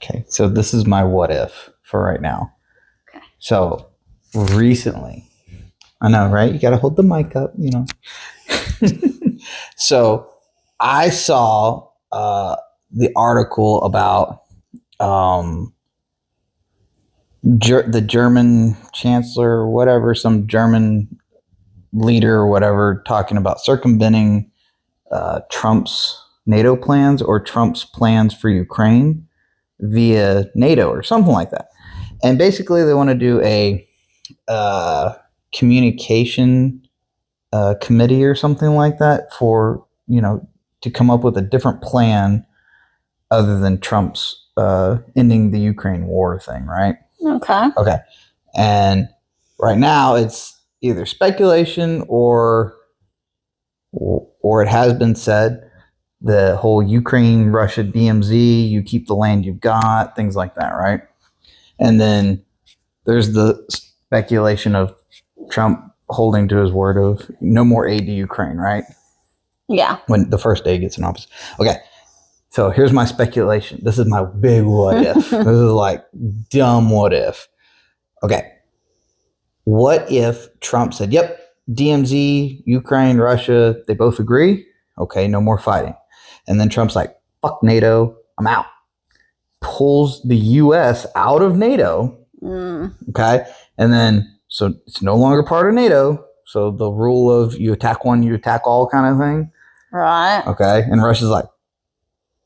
Okay, so this is my what if for right now. Okay. So recently, I know, right? You got to hold the mic up, So I saw the article about the German chancellor, or whatever, some German leader or whatever, talking about circumventing Trump's NATO plans or Trump's plans for Ukraine via NATO or something like that. And basically, they want to do a communication committee or something like that for, to come up with a different plan other than Trump's ending the Ukraine war thing, right? Okay. Okay. And right now it's either speculation or it has been said the whole Ukraine Russia DMZ, you keep the land you've got, things like that, right? And then there's the speculation of Trump holding to his word of no more aid to Ukraine, right? Yeah. When the first day gets in office. Okay. So here's my speculation. This is my big what if. This is like dumb what if. Okay. What if Trump said, yep, DMZ, Ukraine, Russia, they both agree? Okay, no more fighting. And then Trump's like, fuck NATO, I'm out. Pulls the US out of NATO. Okay. And then, so it's no longer part of NATO. So the rule of you attack one, you attack all kind of thing. Right. Okay. And Russia's like,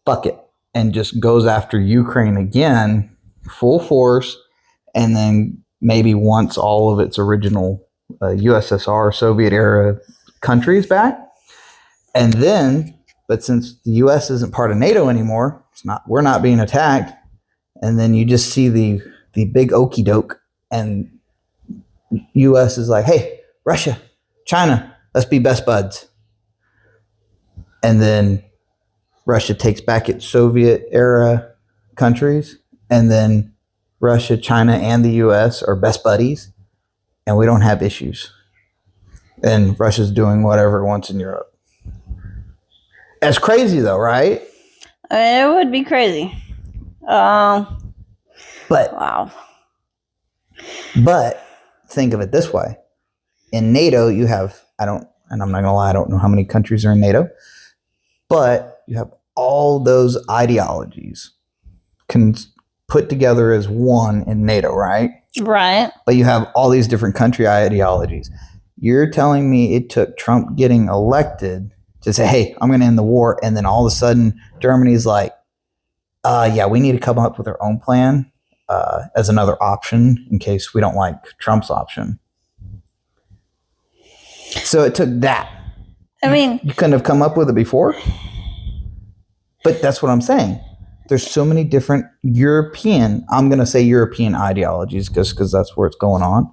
fuck it. And just goes after Ukraine again, full force. And then maybe wants all of its original USSR, Soviet era countries back. And then, but since the US isn't part of NATO anymore, we're not being attacked. And then you just see the big okey doke, and US is like, hey, Russia, China, let's be best buds. And then Russia takes back its Soviet era countries, and then Russia, China, and the US are best buddies, and we don't have issues. And Russia's doing whatever it wants in Europe. That's crazy though, right? I mean, it would be crazy. But wow. But think of it this way. In NATO, you have, and I'm not going to lie, I don't know how many countries are in NATO, but you have all those ideologies put together as one in NATO, right? Right. But you have all these different country ideologies. You're telling me it took Trump getting elected to say, hey, I'm going to end the war, and then all of a sudden Germany's like, yeah, we need to come up with our own plan as another option in case we don't like Trump's option. So it took that. I mean, you couldn't have come up with it before. But that's what I'm saying. There's so many different European ideologies because that's where it's going on.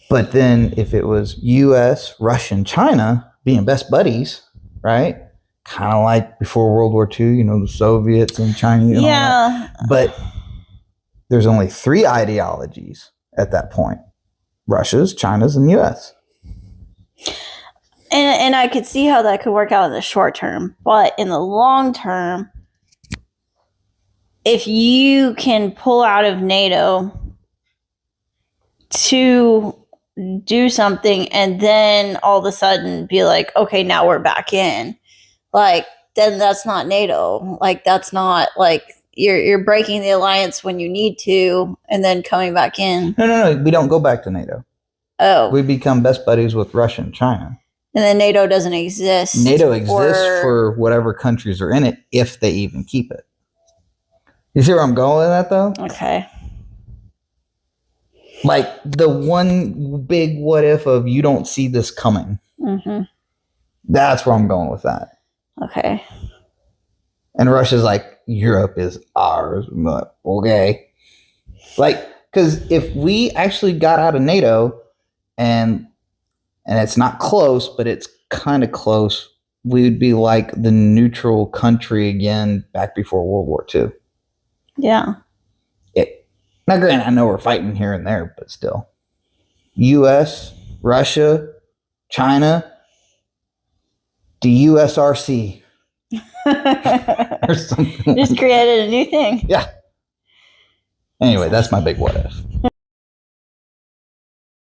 But then if it was US, Russia, and China being best buddies, right? Kind of like before World War II, the Soviets and China. Yeah. But there's only 3 ideologies at that point. Russia's, China's, and US. And I could see how that could work out in the short term. But in the long term, if you can pull out of NATO to do something and then all of a sudden be like, okay, now we're back in, like, then that's not NATO. Like, that's not like you're breaking the alliance when you need to and then coming back in. No. We don't go back to NATO. Oh. We become best buddies with Russia and China. And then NATO doesn't exist. NATO exists for whatever countries are in it, if they even keep it. You see where I'm going with that, though? Okay. Like the one big what if of you don't see this coming. Mm-hmm. That's where I'm going with that. Okay. And Russia's like, Europe is ours. I'm like, okay. Like, because if we actually got out of NATO and it's not close, but it's kind of close, we would be like the neutral country again back before World War II. Yeah. Now, granted, I know we're fighting here and there, but still. U.S., Russia, China, the USRC. Or something. Just created a new thing. Yeah. Anyway, that's my big what if.